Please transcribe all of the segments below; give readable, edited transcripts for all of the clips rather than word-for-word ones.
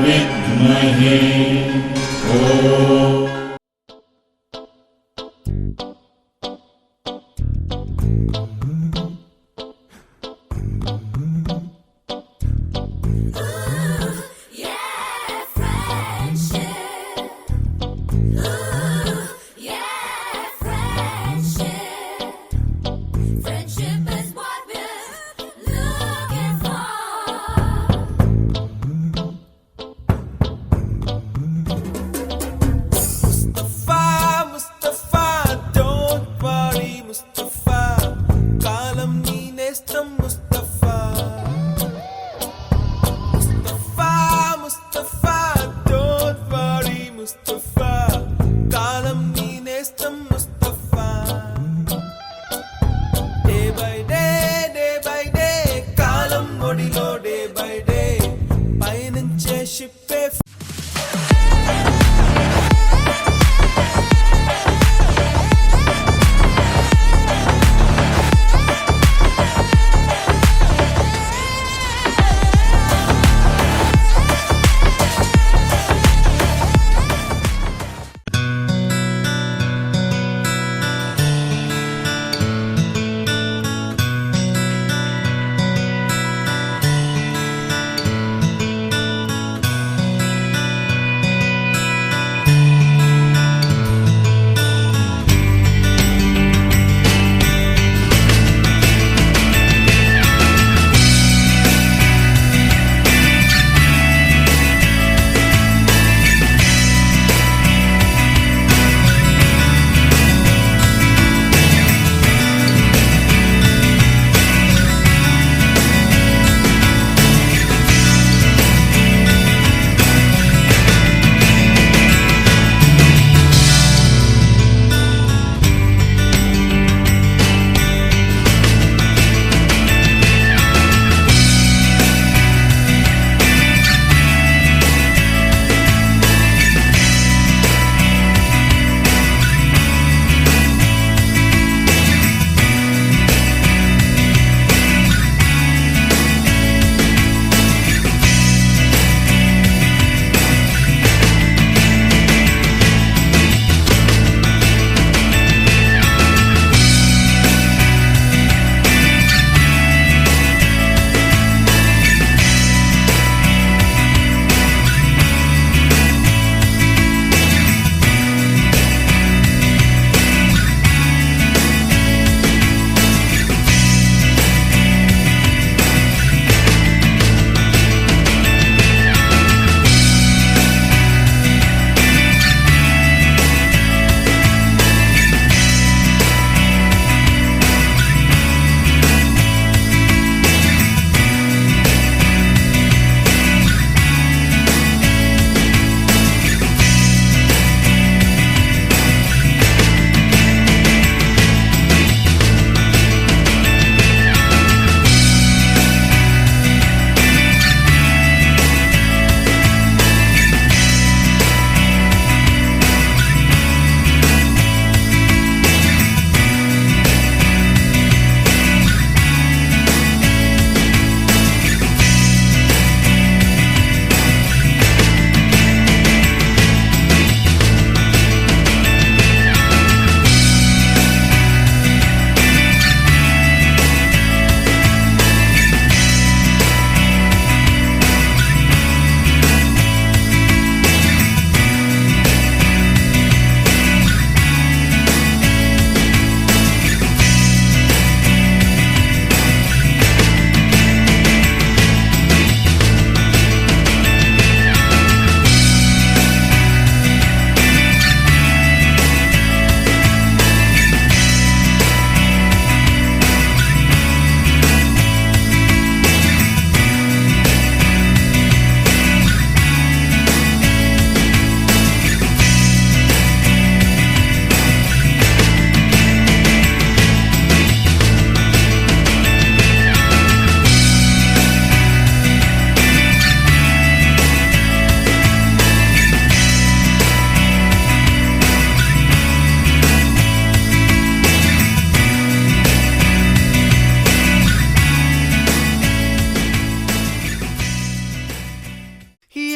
विद्महे ॐ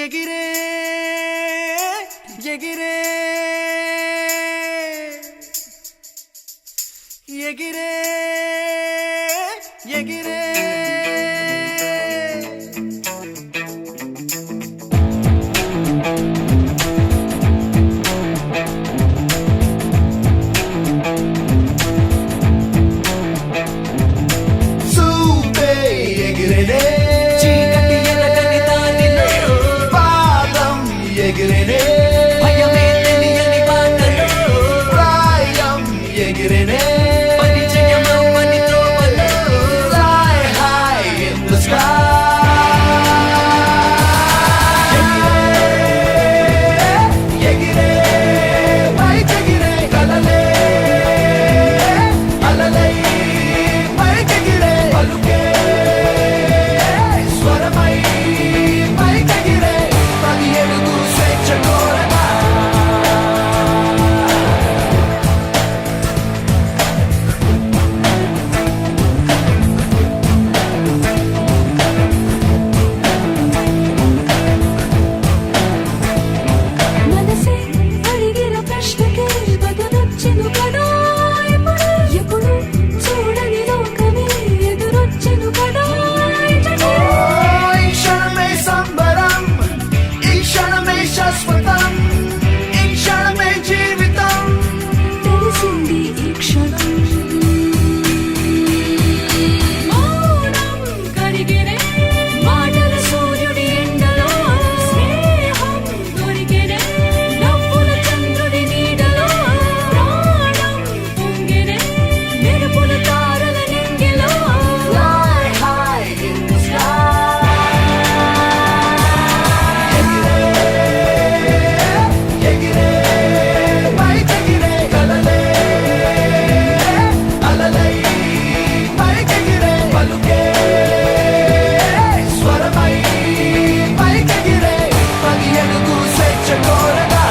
ఎగిరే ఎగిరే ఎగిరే ఎగిరే చూపే ఎగిరేనే చీకటి ఎలకని దారిలో పాదం ఎగిరేనే భయమే తెలియని బాటలో ప్రాయం ఎగిరేనే పరిచయమవ్వని త్రోవలో Fly high in the sky. ఎగిరే పైకెగిరే కలలే అలలై పైకెగిరే పలుకే స్వరమై పైకెగిరే ప్రతి అడుగు స్వేచ్ఛ కోరగా మనసే అడిగిన ప్రశ్నకే బదులొచ్చెను కదా ఎప్పుడు చూడని లోకమే ఎదురొచ్చెను కదా ఇటకే. ఈ క్షణమే సంబరం ఈ క్షణమే శాశ్వతం ఈ క్షణమే జీవితం తెలిసింది ఈ క్షణం మౌనం కరిగిరే మాటల సూర్యుడి ఎండలో స్నేహం దొరికిరే నవ్వుల చంద్రుడి నీడలో ప్రాణం పొంగిరే మెరుపుల తారల నింగిలో Fly high in the sky. ఎగిరే పైకెగిరే కలలే అలలై పైకెగిరే పలుకే స్వరమై పైకెగిరే ప్రతి అడుగు స్వేచ్ఛ కోరగా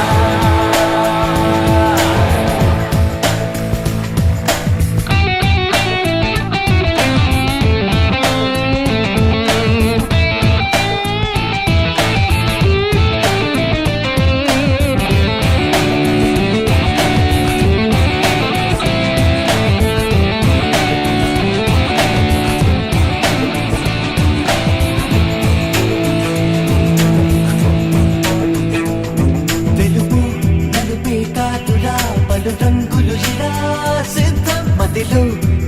వెలుగు నలుపే కాదురా పలు రంగులు ఇలా సిద్ధం మదిలో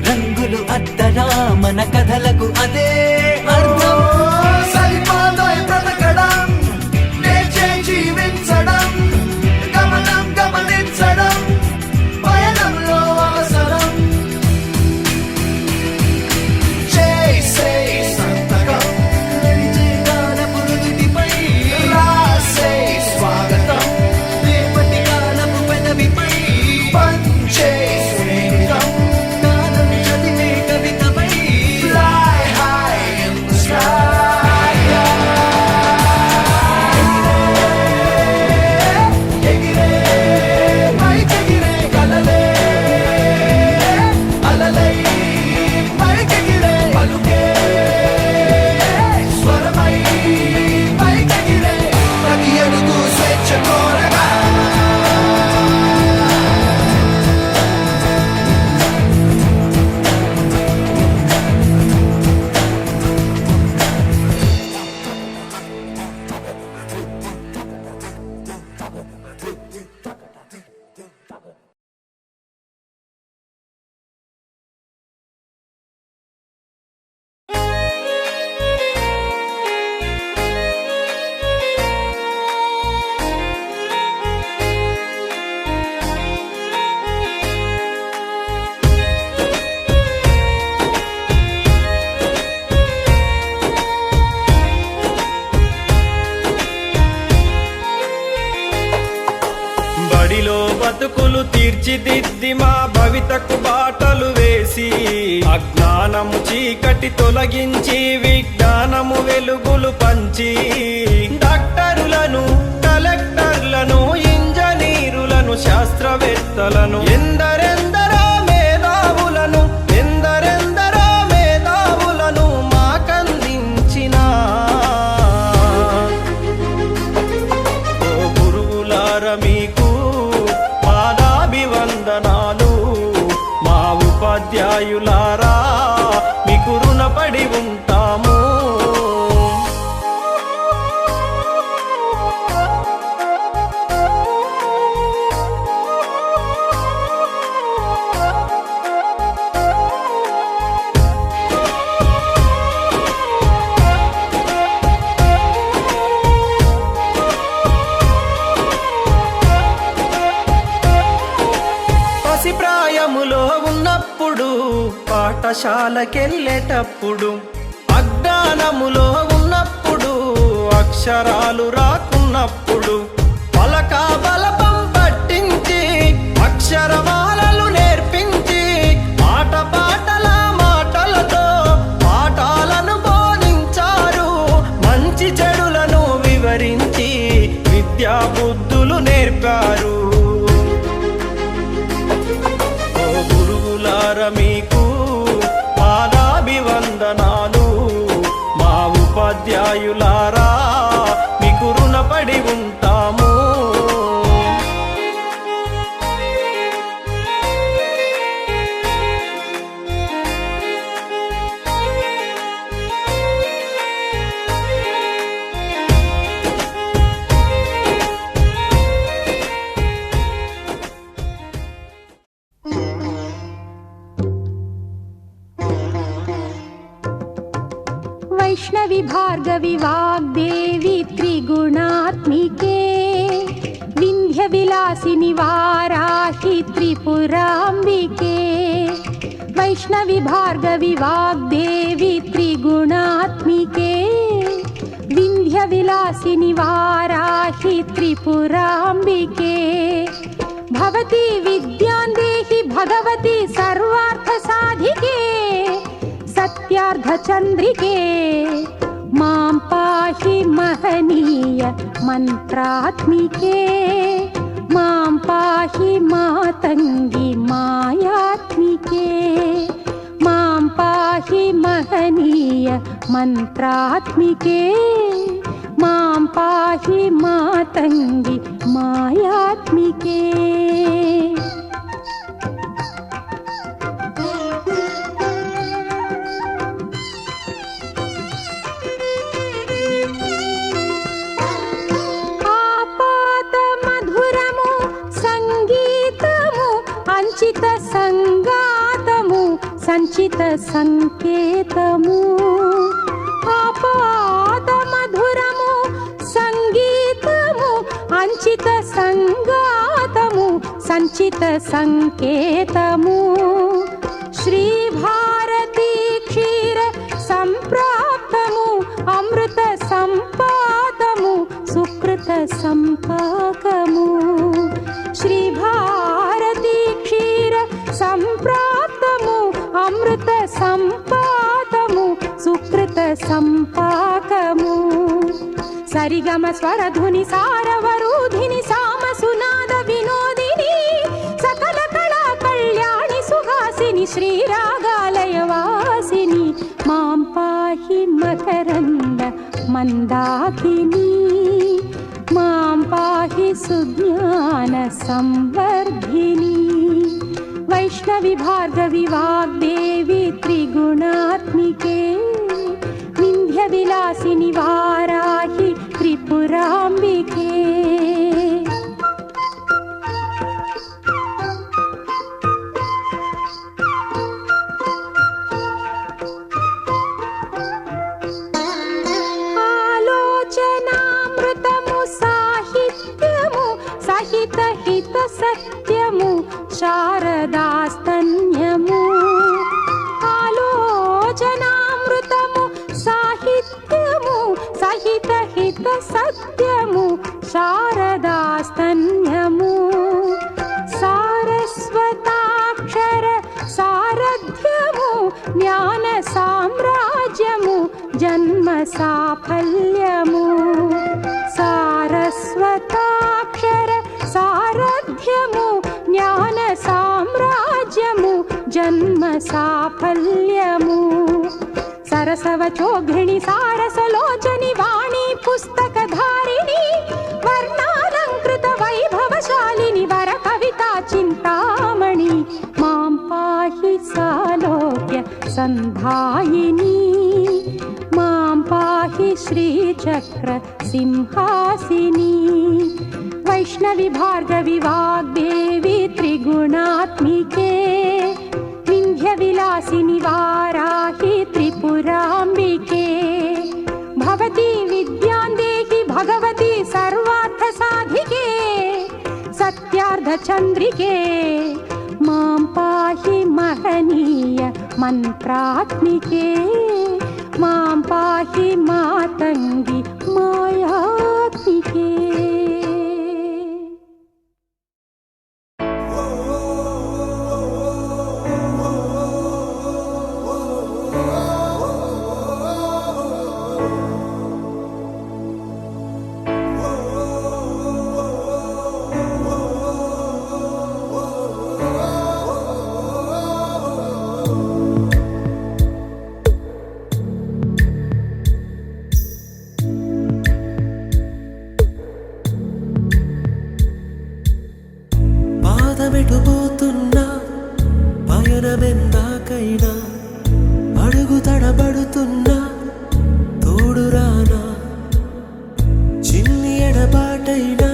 రంగులు అద్దరా మన కథలకు అదే అర్థం సరిపోదోయ్ బ్రతకడం నేర్చే జీవించడం గమనం గమనించడం పయనంలో అవసరం చేసే సంతకం కాలపు రుదిపై రాసే స్వాగతం రేపటి కాలపు పెదవిపై పంచే స్నేహితం కాలం చదివే కవితపై Fly high in the sky. ఎగిరే పైకెగిరే కలలే అలలై పైకెగిరే పలుకే స్వరమై పైకెగిరే ప్రతి అడుగు స్వేచ్ఛ కోరగా బడిలో బతుకులు తీర్చిదిద్ది మా భవితకు బాటలు వేసి అజ్ఞానము చీకటి తొలగించి విజ్ఞానము వెలుగులు పంచి డాక్టరులను కలెక్టర్లను ఇంజనీరులను శాస్త్రవేత్తలను ఎందరెందరో మేధావులను ఎందరెందరో మేధావులను మాకందించిన మీకు పాదాభివందనాలు. మా ఉపాధ్యాయులారా మీకు రుణపడి ఉంటాము. ప్రాయములో ఉన్నప్పుడు పాఠశాలకెళ్ళేటప్పుడు, అజ్ఞానములో ఉన్నప్పుడు అక్షరాలు రాకున్నప్పుడు, పలక బలపం పట్టించి అక్షరమాలలు నేర్పించి ఆట పాటల మాటలతో పాఠాలను బోధించారు. మంచి చెడులను వివరించి విద్యా బుద్ధులు నేర్పారు. మీకు పాదాభివందనాలు. మా ఉపాధ్యాయులారా మీకు రుణపడి ఉంటాము. वैष्णवी भार्गवी वाग्देवी त्रिगुणात्मिके, विंध्य विलासिनि वाराहि त्रिपुराम्बिके. वैष्णवी भार्गवी वाग्देवी त्रिगुणात्मिके, विंध्य विलासिनि वाराहि त्रिपुराम्बिके. भवती विद्यां देहि भगवती सर्वार्थ साधिके, सत्यार्धचन्द्रिके. मां पाहि महनीय मन्त्रात्मिके, मां पाहि मातङ्गी मायात्मिके. मां पाहि महनीय मन्त्रात्मिके, मां पाहि मातङ्गी मायात्मिके. సంచిత సంగాతము సంచిత సంకేతము. ఆపాద మధురము సంగీతము అంచిత సంగాతము సంచిత సంకేతము. శ్రీ భారతీ క్షీర సంప్రాప్తము అమృత సంపాదము సుకృత సంపాకము. శ్రీ భారతీ క్షీర సంప్రాప్తము అమృత సంపాదము సుకృత సంపాకము. సరిగమ స్వరధుని సారవరూధిని సామ సునాద వినోదిని సకల కళా కళ్యాణి సుహాసిని శ్రీరాగాలయ వాసిని. మాం పాహి మకరంద మందాకిని, మాం పాహి సుజ్ఞాన సంవర్ధిని. వైష్ణవి భార్గవి వాగ్దేవి త్రిగుణాత్మికే, వింధ్య విలాసిని వారాహి త్రిపురాంబికే. ఆలోచనామృతము సాహిత్యము సహిత హిత సత్యము శారదాస్తన్యము. ఆలోచనామృతము సాహిత్యము సహిత హిత సత్యము శారదాస్తన్యము. సారస్వతాక్షర సారథ్యము జ్ఞాన సామ్రాజ్యము జన్మ సాఫల్యము. సారస్వతాక్షర సారథ్యము జ్ఞాన సామ్రాజ్యము జన్మ సాఫల్యము. సరసవచోఘ్రిణి సారసలోచని వాణి పుస్తకధారిణి వర్ణాలంకృత వైభవ సంధాయిని మాం పాహి శ్రీచక్ర సింహాసిని వైష్ణవి భార్గవి వాగ్దేవి త్రిగుణాత్మికే వింధ్య విలాసిని వారాహి త్రిపురాంబికే భవతి విద్యాందేహి భగవతి సర్వార్థ సాధికే సత్యార్థ చంద్రికే మాం పాహి మహనీయ మంత్రాత్మికే మాం పాహి మాతంగి మాయాత్మికే. పాదమెటుపోతున్నా పయనమెందాకైనా అడుగు తడబడుతున్నా తోడురానా చిన్ని ఎడబాటైనా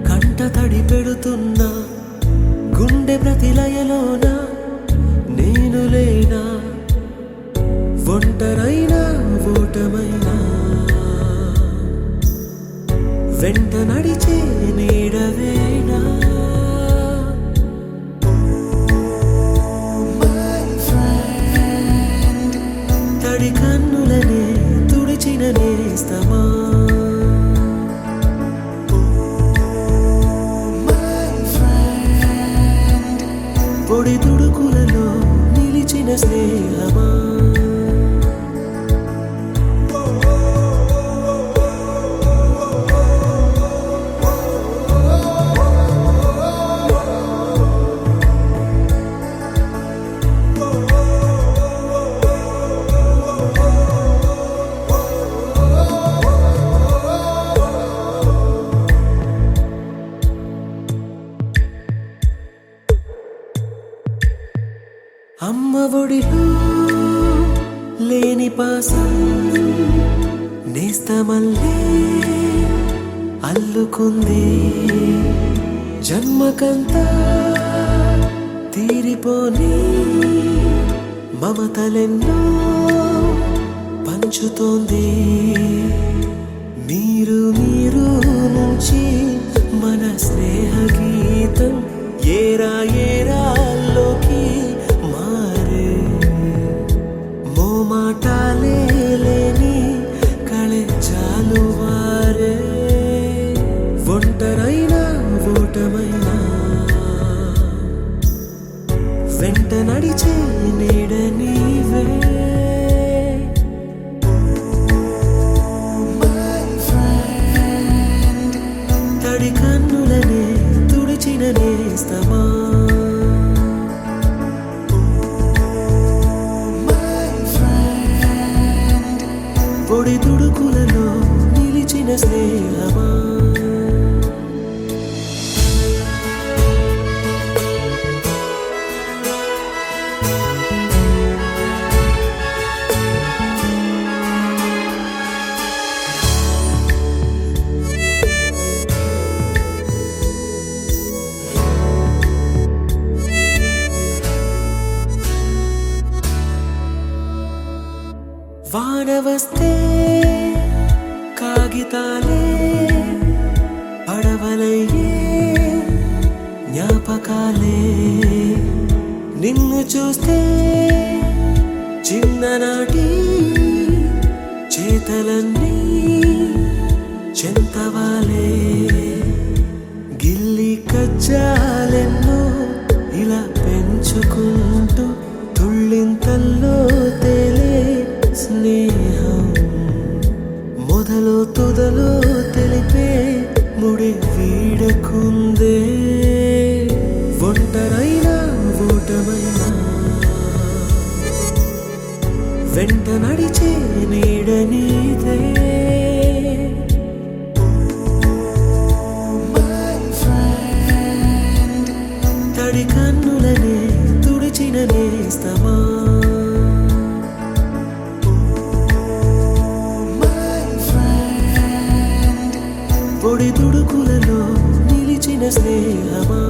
కంట తడి పెడుతున్నా గుండె ప్రతిలయలోన నేను లేనా ఒంటరైనా ఓటమైనా వెంట నడిచే నీడవేనా తడి కన్నులనే తుడిచిన నేస్తమా పొడి తుడుకులలో నిలిచిన స్నేహమా అమ్మ ఒడిలో లేని పాసం నేస్తమల్లే అల్లుకుంది జన్మకంతా తీరిపోని మమతలెన్నో పంచుతోంది మీరు మీరు నుంచి మన స్నేహ గీతం ఏరా ఏరాల్లోకి మారే మోమాటాలే లేని కళే చాలు వారే ఒంటరైనా ఓటమైనా వెంట నడిచే నీడ నీవే తడి కన్నులనే తుడిచిన నేస్తమా పొడి తుడుకులలో నిలిచిన స్నేహమా వాన వస్తే కాగితాలే పడవలయ్యే జ్ఞాపకాలే నిన్ను చూస్తే చిన్ననాటి చేతలన్నీ చెంతవాలే గిల్లి కజ్జాలెన్నో ఇలా పెంచుకుంటూ తుళ్ళింతల్లో తేలే స్నేహం మొదలు తుదలు తెలిపే ముడి వీడకుందే ఒంటరైనా ఓటమైనా వెంట నడిచే నీడ నీదే తడి కన్నులనే తుడిచిన నేస్తమా ఒడిదుడుకులలో నిలిచిన స్నేహమా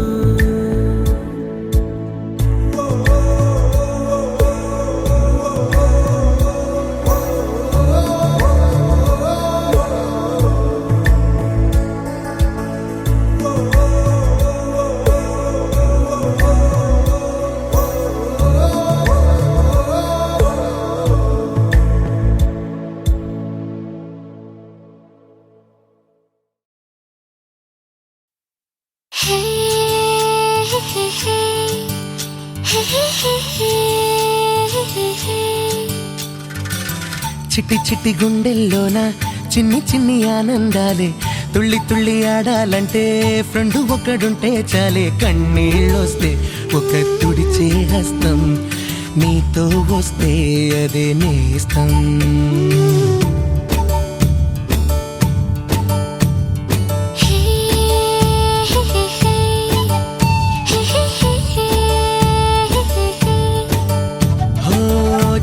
చిట్టి చిట్టి గుండెల్లోన చిన్ని చిన్ని ఆనందాలే తుళ్ళి తుళ్ళి ఆడాలంటే ఫ్రెండ్ ఒకడుంటే చాలే కన్నీళ్ళొస్తే ఒక తుడిచే హస్తం నీతో వస్తే అదే నేస్తం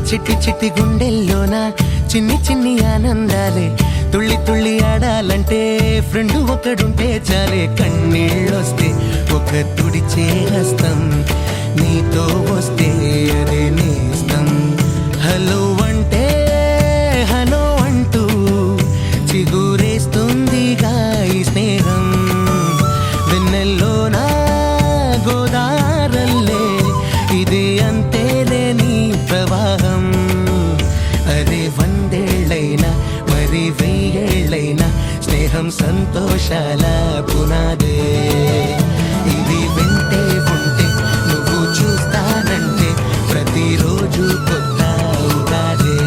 చిట్టి చిట్టి గుండెల్లోన చిన్ని చిన్ని ఆనందాలే తుళ్ళి తుళ్ళి ఆడాలంటే ఫ్రెండ్ ఒకడుంటే చాలే కన్నీళ్ళొస్తే ఒక తుడిచే హస్తం నీతో వస్తే అదే నేస్తం హలో అంటే హలో అంటూ చిగురేస్తుందిగా ఈ స్నేహం వెన్నెల్లోనా గోదారల్లే ఇది అంతేలే నీ ప్రవాహం అరే వందేళ్ళైనా మరి వెయ్యేళ్ళైనా స్నేహం సంతోషాల పునాదే ఇది వెంటే ఉంటే నువ్వు చూస్తానంటే ప్రతిరోజు కొత్త ఉగాదే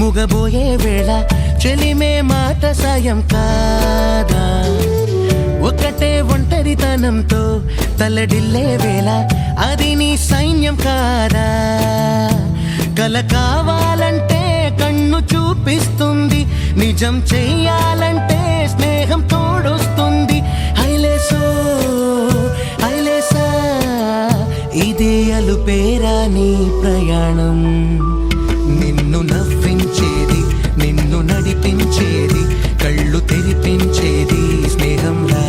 ముగబోయే వేళ చెలిమే మాట సాయం కాదా ఒకటే ఒంటరితనంతో తలడిల్లే వేళ అది నీ సైన్యం కాదా కల కావాలంటే కన్ను చూపిస్తుంది నిజం చెయ్యాలంటే స్నేహం తోడొస్తుంది హైలేసో హైలేసా ఇదే అలుపేరా నీ ప్రయాణం నిన్ను నవ్వించేది నిన్ను నడిపించేది కళ్ళు తెరిపించేది స్నేహం రా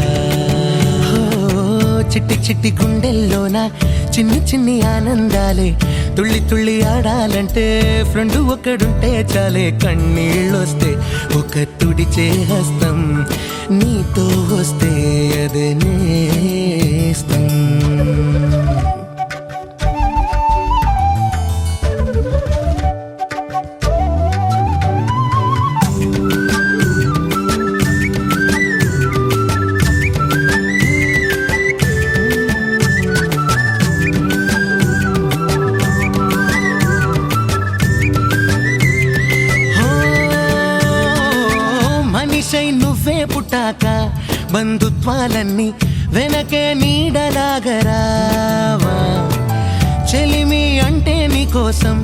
చిట్టి చిట్టి గుండెల్లోన చిన్ని చిన్ని ఆనందాలే తుళ్ళి తుళ్ళి ఆడాలంటే ఫ్రెండ్ ఒకడుంటే చాలే కన్నీళ్ళొస్తే ఒక తుడిచే హస్తం నీతో వస్తే అదే నేస్తం నువ్వే పుట్టాక బంధుత్వాలన్నీ వెనకే నీడలాగరావా చెలిమి అంటే నీకోసం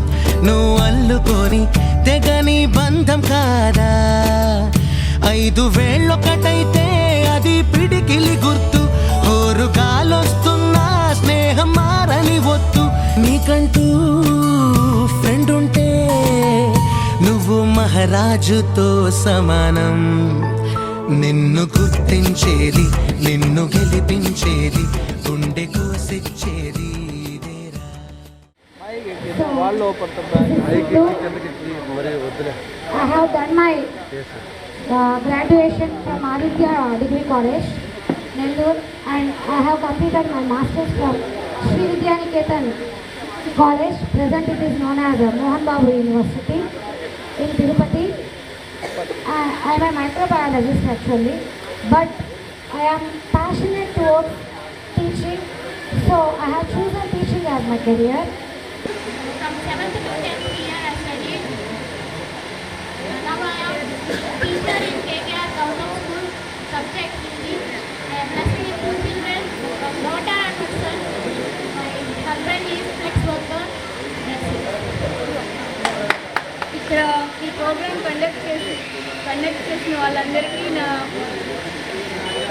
నువ్వు అల్లుకొని తెగని బంధం కాదా 5 వేళ్ళొకటైతే అది పిడికిలి గుర్తు హోరుగాలొస్తున్నా స్నేహం మారని వద్దు నీకంటూ ఫ్రెండ్ ఉంటే నువ్వు మహారాజుతో సమానం నిన్ను గుర్తించేది నిన్ను గెలిపించేది గుండె కోసిచ్చేది I have done my graduation from Aditya Degree College, Nellore, and I have completed my masters from Sri Vidyaniketan College. Present it is known as Mohan Babu University in Tirupati. I am a microbiologist actually, but I am passionate towards teaching, so I have chosen teaching as my career. From 7th to 10th year I studied. Now I am teacher in KKR Government School, subject Hindi. I am blessed with 2 children. Conduct చేసిన వాళ్ళందరికీ నా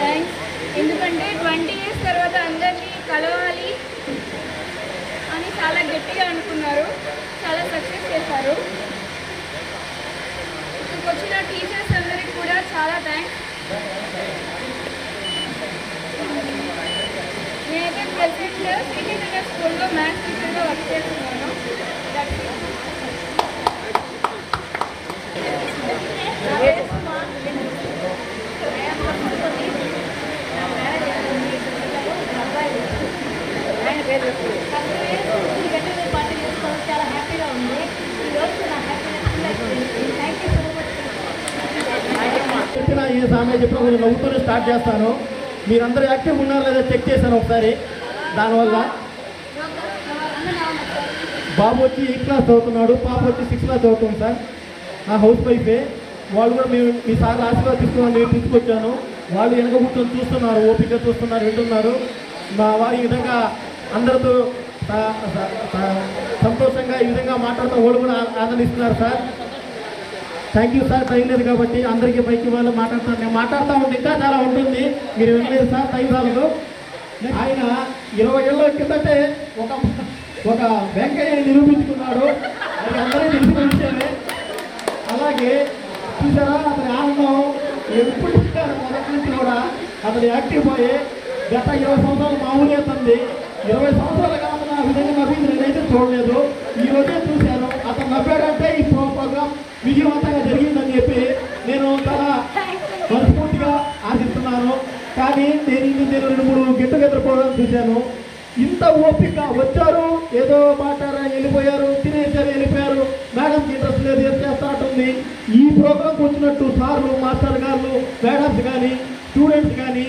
thanks. ఎందుకంటే 20 years తర్వాత అందరినీ కలవాలి అని చాలా గట్టిగా అనుకున్నారు, చాలా సక్సెస్ చేశారు. ఇక్కడికి వచ్చిన టీచర్స్ అందరికీ కూడా చాలా థ్యాంక్స్. నేనైతే ప్రెసెంట్ శ్రీచైతన్య స్కూల్లో మ్యాథ్స్ టీచర్గా వర్క్ చేస్తున్నాను. చాలా హ్యాపీగా ఉంది. ఈరోజు నా happiness thank you so much. చెప్పిన ఈ సామెత చెప్పిన కొంచెం నవ్వుతూనే స్టార్ట్ చేస్తాను. మీరందరూ యాక్టివ్ ఉన్నారో లేదో చెక్ చేశాను ఒకసారి. దానివల్ల బాబు వచ్చి 8th క్లాస్ చదువుతున్నాడు, పాప వచ్చి 6th క్లాస్ చదువుతుంది సార్. నా హౌస్ వైఫే. వాళ్ళు కూడా మేము మీ సార్ ఆశీర్వాదిస్తున్నాను, నేను తీసుకొచ్చాను. వాళ్ళు వెనక కూర్చొని చూస్తున్నారు, ఓపిక చూస్తున్నారు, వింటున్నారు. మా వారి ఈ విధంగా అందరితో సంతోషంగా ఈ విధంగా మాట్లాడుతూ వాళ్ళు కూడా ఆనందిస్తున్నారు sir. Thank you sir. Time లేదు కాబట్టి అందరికీ పైకి వాళ్ళు మాట్లాడుతాను. నేను మాట్లాడుతూ ఉంటే ఇంకా చాలా ఉంటుంది, మీరు వినలేదు సార్. టైం రాలేదు. ఆయన 20 ఏళ్ళ కిందటే ఒక వెంకయ్యని నిరూపించుకున్నాడు. అది అందరికీ తెలిసిన విషయమే. అలాగే చూసారా అతని ఆనందం ఎప్పుడు మొదటి నుంచి కూడా అతను యాక్టివ్ అయ్యి గత 20 సంవత్సరాలు మామూలుగా తంది. 20 సంవత్సరాల కాలం ఆ విధంగా నవ్వింది నేనైతే చూడలేదు. ఈ రోజే చూశాను. అతను నవ్వాడంటే ఈ ప్రోగ్రాం విజయవంతంగా జరిగిందని చెప్పి నేను చాలా మనస్ఫూర్తిగా ఆశిస్తున్నాను. కానీ నేను 2-3 గెట్ టుగెదర్ ప్రోగ్రామ్ చూశాను. ఇంత ఓపిక వచ్చారు, ఏదో మాట్లాడారు, వెళ్ళిపోయారు, తినేసారు, వెళ్ళిపోయారు. మేడంకి ఇంట్రెస్ట్ లేదు, ఏం చేస్తా ఉంటుంది. ఈ ప్రోగ్రాంకి వచ్చినట్టు సార్లు, మాస్టర్ గారు, మేడమ్స్ కానీ, స్టూడెంట్స్ కానీ,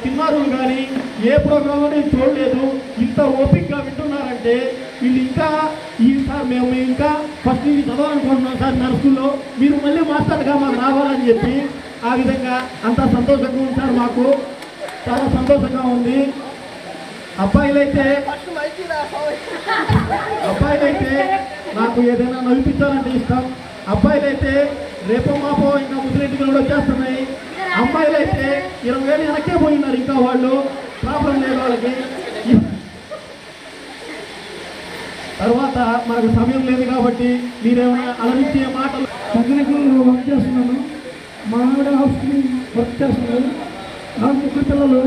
చిన్నారులు కానీ ఏ ప్రోగ్రాంలో నేను చూడలేదు. ఇంత ఓపికగా వింటున్నారంటే వీళ్ళు ఇంకా సార్ మేము ఇంకా ఫస్ట్ నుంచి చదవాలనుకుంటున్నాం సార్ మన స్కూల్లో, మీరు మళ్ళీ మాస్టర్గా మాకు రావాలని చెప్పి ఆ విధంగా అంత సంతోషంగా ఉంది సార్. మాకు చాలా సంతోషంగా ఉంది. అబ్బాయిలైతే నాకు ఏదైనా నవ్వించాలంటే ఇష్టం. అబ్బాయిలైతే రేపో మాపో ఇంకా ముసలింటికి కూడా వచ్చేస్తున్నాయి. అమ్మాయిలైతే 20 ఏళ్ళు వెనక్కే పోయినారు. ఇంకా వాళ్ళు ప్రాబ్లం లేదు వాళ్ళకి. తర్వాత మనకు సమయం లేదు కాబట్టి మీరేమైనా అలరించే మాటలు. తగ్గనకులు వర్క్ చేస్తున్నాను. మా ఆవిడ హౌస్కి వర్క్ చేస్తున్నాను. నాకు 3 పిల్లలు.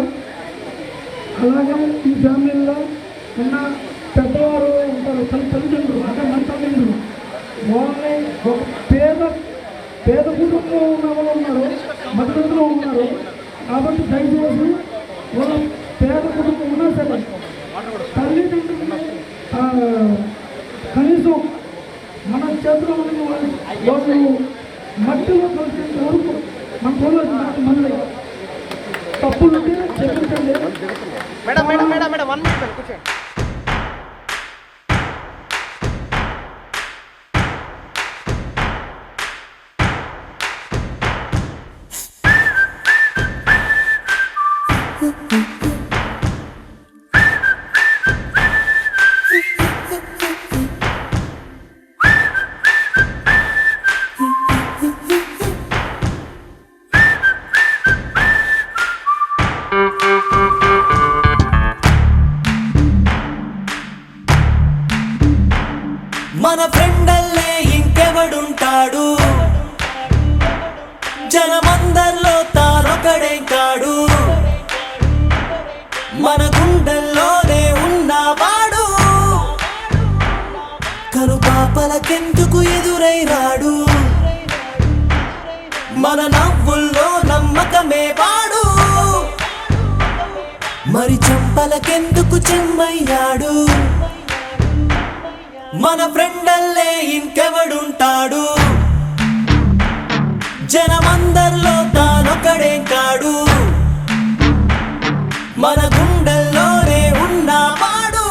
అలాగే ఈ ఫ్యామిలీలో ఉన్న పెద్దవారు ఉంటారు, తల్లిదండ్రులు అంటే మన తల్లిదండ్రులు. వాళ్ళని ఒక పేద కుటుంబంలో ఉన్న వాళ్ళు ఉన్నారు, మధ్యలో ఉన్నారు. కాబట్టి దయచేసి వాళ్ళ పేద కుటుంబం ఉన్నా సరే తల్లిదండ్రులు కనీసం మన చేతిలో ఉన్న వాళ్ళు మట్టిలో కలిసేంత వరకు మన ఫోన్లో మనది తప్పులుంటే క్షమించండి. Madam madam madam madam 1 minute కూర్చోండి. మన ఫ్రెండల్లే ఇంకెవడుంటాడు, జనమందరిలో తానొకడే కాడు, మన గుండెల్లోనే ఉన్నవాడు, కనుపాపలకెందుకు ఎదురై రాడు, మన నవ్వుల్లో నమ్మకమే వాడు, మరి చెంపలకెందుకు చెమ్మయ్యాడు, మన ఫ్రెండల్లే ఇంకెవడుంటాడు, జనమందరిలో తానొకడే కాడు, మన గుండెల్లోనే ఉన్నవాడు,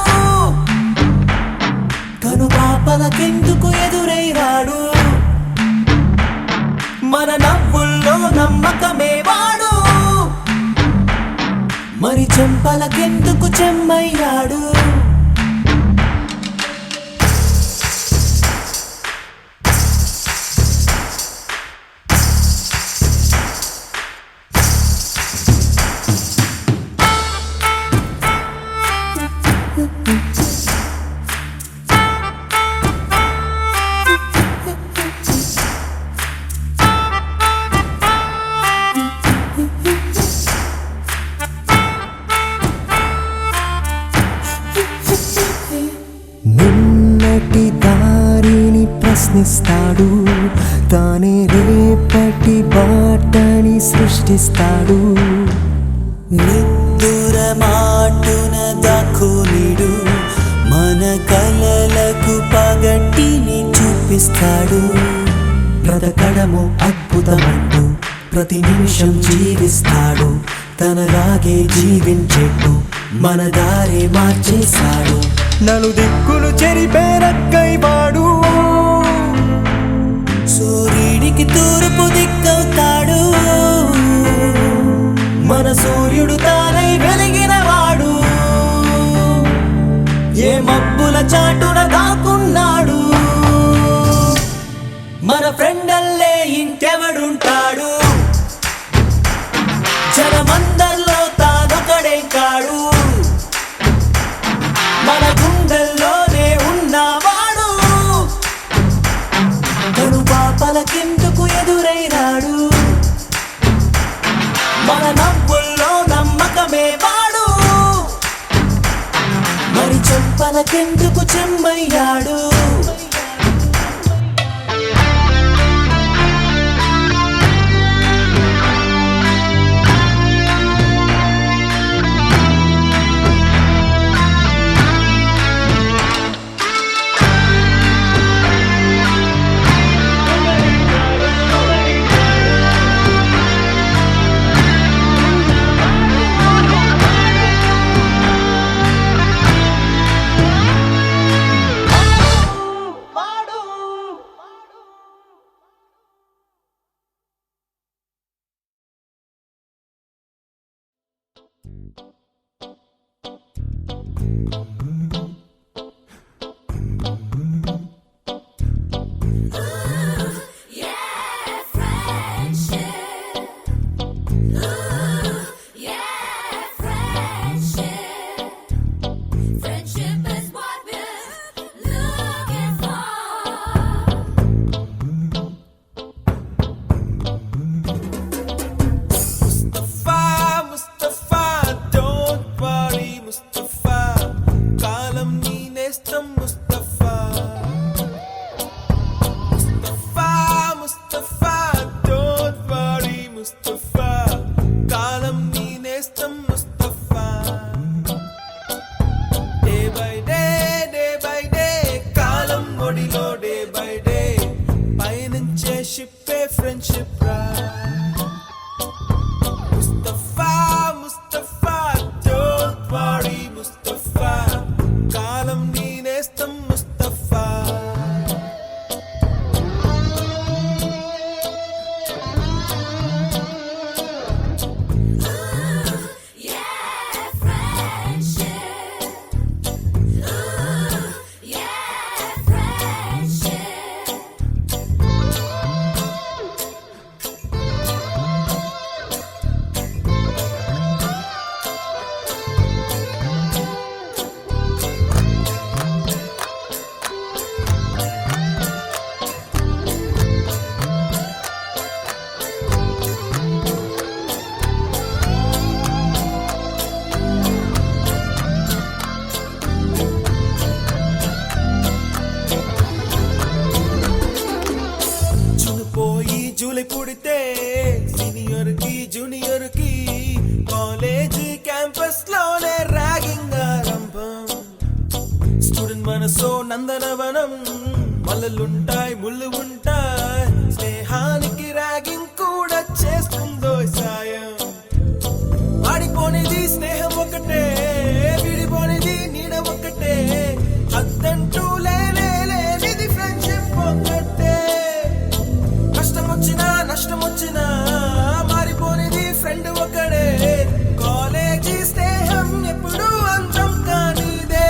కనుపాపలకెందుకు ఎదురై రాడు, మన నవ్వుల్లో నమ్మకమే వాడు, మరి చెంపలకెందుకు చెమ్మయ్యాడు. సృష్టిస్తాడు. నిద్దుర మాటున దాక్కునిడు మన కలలకు పగటిని చూపిస్తాడు. బ్రతకడము అద్భుతమంటూ ప్రతి నిమిషం జీవిస్తాడు. తనలాగే జీవించేట్టు మన దారి మార్చేశాడు. నలుదిక్కులు చెరిపే రక్కైవాడు సూర్యుడికి తూర్పు దిక్కవుతాడు. మన సూర్యుడు తానై వెలిగినవాడు. ఏ మబ్బుల చాటున దాక్కున్నాడు. మన ఫ్రెండల్లే ఇంకెవడుంటాడు. జనమందరిలో తానొకడే కాడు. మన గుండెల్లోనే ఉన్నవాడు. కను పాపలకెందుకు ఎదురైనాడు. మన నవ్వుల్లో నమ్మకమే వాడు. మరి చెంపలకెందుకు చెమ్మయ్యాడు. జూలై పుడితే సీనియర్ కి జూనియర్ కి కాలేజ్ క్యాంపస్ లోనే ర్యాగింగ్ ఆరంభం. స్టూడెంట్ మనసో నందనవనం. మల్లలుంటాయి ముళ్ళు ఉంటాయి. స్నేహానికి ర్యాగింగ్ కూడా చేస్తుందో సాయం. వాడిపోనిది స్నేహం ఒకటే, విడిపోనిది నీడ ఒకటే. అద్దంటూ లేనిది ఫ్రెండ్షిప్ ఒకటే. కష్టం వచ్చినా నష్టం వచ్చినా మారిపోనిది ఫ్రెండ్ ఒకడే. కాలేజీ స్నేహం ఎప్పుడు అంతం కానిదే.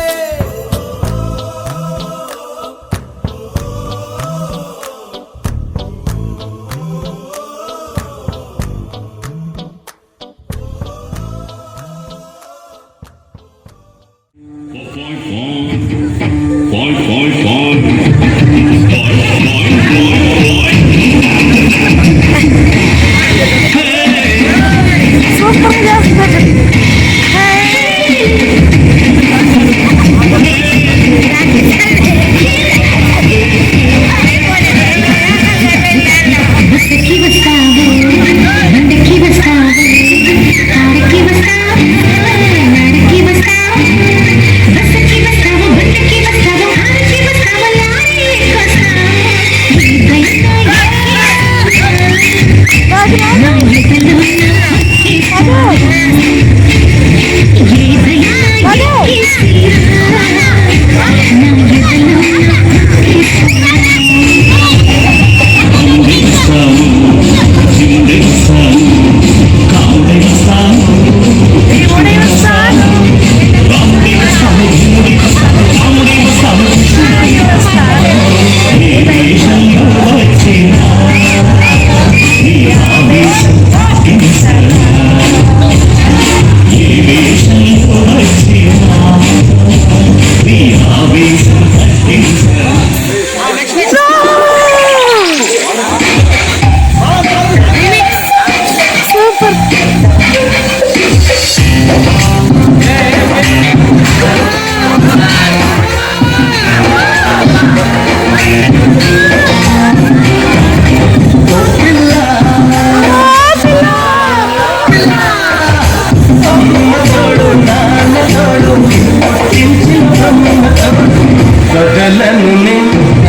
వదలను నిన్నే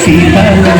సీతాలమ్మ